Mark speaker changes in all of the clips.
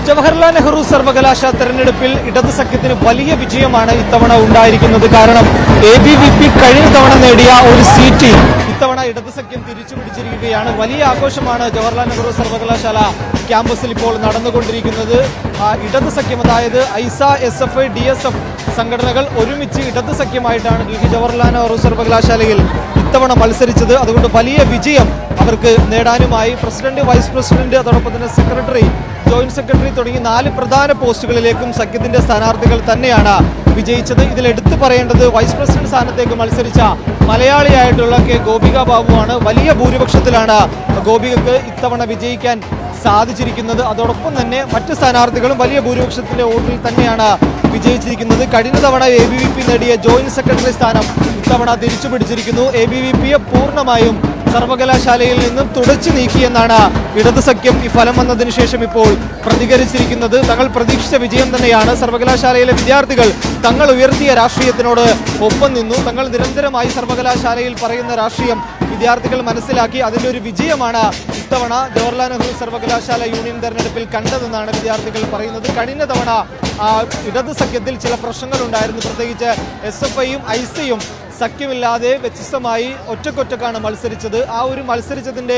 Speaker 1: ജവഹർലാൽ നെഹ്റു സർവകലാശാല തെരഞ്ഞെടുപ്പിൽ ഇടത് സഖ്യത്തിന് വലിയ വിജയമാണ് ഇത്തവണ ഉണ്ടായിരിക്കുന്നത്. കാരണം ABVP കഴിഞ്ഞ തവണ നേടിയ ഒരു സീറ്റ് ഇത്തവണ ഇടത് സഖ്യം തിരിച്ചുപിടിച്ചിരിക്കുകയാണ്. വലിയ ആഘോഷമാണ് ജവഹർലാൽ നെഹ്റു സർവകലാശാല ക്യാമ്പസിൽ ഇപ്പോൾ നടന്നുകൊണ്ടിരിക്കുന്നത്. ഇടത് സഖ്യം, അതായത് ഐസ, SFI, DSF സംഘടനകൾ ഒരുമിച്ച് ഇടത് സഖ്യമായിട്ടാണ് ഡൽഹി ജവഹർലാൽ നെഹ്റു സർവകലാശാലയിൽ ഇത്തവണ മത്സരിച്ചത്. അതുകൊണ്ട് വലിയ വിജയം അവർക്ക് നേടാനുമായി പ്രസിഡന്റ്, വൈസ് പ്രസിഡന്റ്, അതോടൊപ്പം തന്നെ സെക്രട്ടറി, ജോയിന്റ് സെക്രട്ടറി തുടങ്ങി 4 പ്രധാന പോസ്റ്റുകളിലേക്കും സഖ്യത്തിന്റെ സ്ഥാനാർത്ഥികൾ തന്നെയാണ് വിജയിച്ചത്. ഇതിൽ എടുത്തു പറയേണ്ടത് വൈസ് പ്രസിഡന്റ് സ്ഥാനത്തേക്ക് മത്സരിച്ച മലയാളിയായിട്ടുള്ള ഗോപിക ബാബുവാണ്. വലിയ ഭൂരിപക്ഷത്തിലാണ് ഗോപികക്ക് ഇത്തവണ വിജയിക്കാൻ സാധിച്ചിരിക്കുന്നത്. അതോടൊപ്പം തന്നെ മറ്റ് സ്ഥാനാർത്ഥികളും വലിയ ഭൂരിപക്ഷത്തിന്റെ വോട്ടിൽ തന്നെയാണ് വിജയിച്ചിരിക്കുന്നത്. കഴിഞ്ഞ തവണ ABVP നേടിയ ജോയിന്റ് സെക്രട്ടറി സ്ഥാനം ഇത്തവണ തിരിച്ചുപിടിച്ചിരിക്കുന്നു. ABVPയെ പൂർണ്ണമായും സർവകലാശാലയിൽ നിന്നും തുടച്ചു നീക്കിയെന്നാണ് ഇടത് സഖ്യം ഈ ഫലം വന്നതിന് ശേഷം ഇപ്പോൾ പ്രതികരിച്ചിരിക്കുന്നത്. തങ്ങൾ പ്രതീക്ഷിച്ച വിജയം തന്നെയാണ്. സർവകലാശാലയിലെ വിദ്യാർത്ഥികൾ തങ്ങൾ ഉയർത്തിയ രാഷ്ട്രീയത്തിനോട് ഒപ്പം നിന്നു. തങ്ങൾ നിരന്തരമായി സർവകലാശാലയിൽ പറയുന്ന രാഷ്ട്രീയം വിദ്യാർത്ഥികൾ മനസ്സിലാക്കി. അതിൻ്റെ ഒരു വിജയമാണ് ഇത്തവണ ജവഹർലാൽ നെഹ്റു സർവകലാശാല യൂണിയൻ തെരഞ്ഞെടുപ്പിൽ കണ്ടതെന്നാണ് വിദ്യാർത്ഥികൾ പറയുന്നത്. കഴിഞ്ഞ തവണ ഇടത് സഖ്യത്തിൽ ചില പ്രശ്നങ്ങളുണ്ടായിരുന്നു. പ്രത്യേകിച്ച് SFIയും ഐസയും സഖ്യമില്ലാതെ വ്യത്യസ്തമായി ഒറ്റക്കൊറ്റക്കാണ് മത്സരിച്ചത്. ആ ഒരു മത്സരിച്ചതിൻ്റെ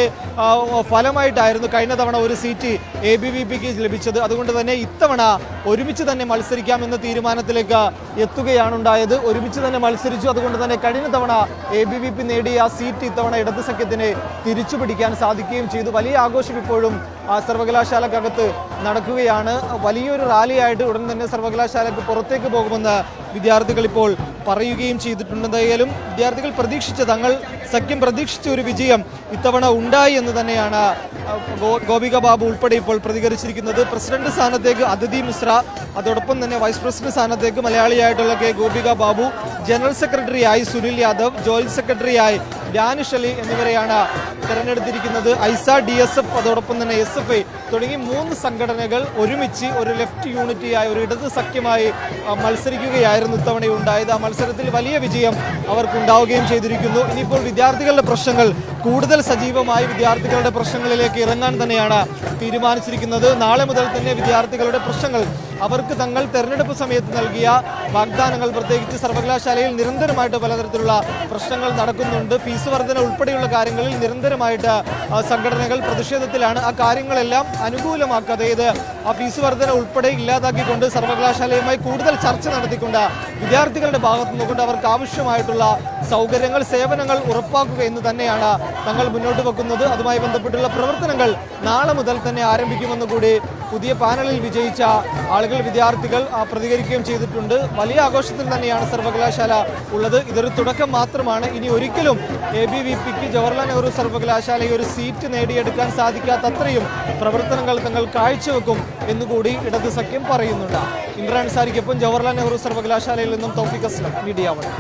Speaker 1: ഫലമായിട്ടായിരുന്നു കഴിഞ്ഞ തവണ ഒരു സീറ്റ് ABVPക്ക് ലഭിച്ചത്. അതുകൊണ്ട് തന്നെ ഇത്തവണ ഒരുമിച്ച് തന്നെ മത്സരിക്കാമെന്ന തീരുമാനത്തിലേക്ക് എത്തുകയാണ് ഉണ്ടായത്. ഒരുമിച്ച് തന്നെ മത്സരിച്ചു. അതുകൊണ്ട് തന്നെ കഴിഞ്ഞ തവണ ABVP നേടിയ ആ സീറ്റ് ഇത്തവണ ഇടത് സഖ്യത്തിന് തിരിച്ചു പിടിക്കാൻ സാധിക്കുകയും ചെയ്തു. വലിയ ആഘോഷം ഇപ്പോഴും സർവകലാശാലക്കകത്ത് നടക്കുകയാണ്. വലിയൊരു റാലിയായിട്ട് ഉടൻ തന്നെ സർവകലാശാലയ്ക്ക് പുറത്തേക്ക് പോകുമെന്ന് വിദ്യാർത്ഥികൾ ഇപ്പോൾ പറയുകയും ചെയ്തിട്ടുണ്ട്. എന്തായാലും വിദ്യാർത്ഥികൾ തങ്ങൾ സഖ്യം പ്രതീക്ഷിച്ച ഒരു വിജയം ഇത്തവണ ഉണ്ടായി എന്ന് തന്നെയാണ് ഗോപിക ബാബു ഉൾപ്പെടെ ഇപ്പോൾ പ്രതികരിച്ചിരിക്കുന്നത്. പ്രസിഡന്റ് സ്ഥാനത്തേക്ക് അദിതി മിശ്ര, അതോടൊപ്പം തന്നെ വൈസ് പ്രസിഡന്റ് സ്ഥാനത്തേക്ക് മലയാളിയായിട്ടുള്ള ഗോപിക ബാബു, ജനറൽ സെക്രട്ടറിയായി സുനിൽ യാദവ്, ജോയിന്റ് സെക്രട്ടറിയായി ഡാനിഷ് അലി എന്നിവരെയാണ് തെരഞ്ഞെടുത്തിരിക്കുന്നത്. ഐസ, DSF, അതോടൊപ്പം തന്നെ SFI തുടങ്ങി 3 സംഘടനകൾ ഒരുമിച്ച് ഒരു ലെഫ്റ്റ് യൂണിറ്റിയായി, ഒരു ഇടത് സഖ്യമായി മത്സരിക്കുകയായിരുന്നു ഇത്തവണ ഉണ്ടായത്. ആ മത്സരത്തിൽ വലിയ വിജയം അവർക്കുണ്ടാവുകയും ചെയ്തിരിക്കുന്നു. ഇനിയിപ്പോൾ വിദ്യാർത്ഥികളുടെ പ്രശ്നങ്ങൾ കൂടുതൽ സജീവമായി വിദ്യാർത്ഥികളുടെ പ്രശ്നങ്ങളിലേക്ക് ഇറങ്ങാൻ തന്നെയാണ് തീരുമാനിച്ചിരിക്കുന്നത്. നാളെ മുതൽ തന്നെ വിദ്യാർത്ഥികളുടെ പ്രശ്നങ്ങൾ, അവർക്ക് തങ്ങൾ തെരഞ്ഞെടുപ്പ് സമയത്ത് നൽകിയ വാഗ്ദാനങ്ങൾ, പ്രത്യേകിച്ച് സർവകലാശാലയിൽ നിരന്തരമായിട്ട് പലതരത്തിലുള്ള പ്രശ്നങ്ങൾ നടക്കുന്നുണ്ട്. ഫീസ് വർധന ഉൾപ്പെടെയുള്ള കാര്യങ്ങളിൽ നിരന്തരമായിട്ട് സംഘടനകൾ പ്രതിഷേധത്തിലാണ്. ആ കാര്യങ്ങളെല്ലാം അനുകൂലമാക്കുക, അതായത് ആ ഫീസ് വർധന ഉൾപ്പെടെ ഇല്ലാതാക്കിക്കൊണ്ട് സർവകലാശാലയുമായി കൂടുതൽ ചർച്ച നടത്തിക്കൊണ്ട് വിദ്യാർത്ഥികളുടെ ഭാഗത്തു നിന്നുകൊണ്ട് അവർക്ക് ആവശ്യമായിട്ടുള്ള സൗകര്യങ്ങൾ, സേവനങ്ങൾ ഉറപ്പാക്കുക എന്ന് തന്നെയാണ് തങ്ങൾ മുന്നോട്ട് വെക്കുന്നത്. അതുമായി ബന്ധപ്പെട്ടുള്ള പ്രവർത്തനങ്ങൾ നാളെ മുതൽ തന്നെ ആരംഭിക്കുമെന്ന് കൂടി പുതിയ പാനലിൽ വിജയിച്ച ആളുകൾ, വിദ്യാർത്ഥികൾ പ്രതികരിക്കുകയും ചെയ്തിട്ടുണ്ട്. വലിയ ആഘോഷത്തിൽ തന്നെയാണ് സർവകലാശാല ഉള്ളത്. ഇതൊരു തുടക്കം മാത്രമാണ്. ഇനി ഒരിക്കലും ABVPക്ക് ജവഹർലാൽ നെഹ്റു സർവകലാശാലയിൽ ഒരു സീറ്റ് നേടിയെടുക്കാൻ സാധിക്കാത്തത്രയും പ്രവർത്തനങ്ങൾ തങ്ങൾ കാഴ്ചവെക്കും എന്നുകൂടി ഇടത് സഖ്യം പറയുന്നുണ്ട്. ഇമ്രാൻ സാരിക്കൊപ്പം ജവഹർലാൽ നെഹ്റു സർവകലാശാലയിൽ നിന്നും തൗഫീഖ് അസ്ലം, മീഡിയ 1.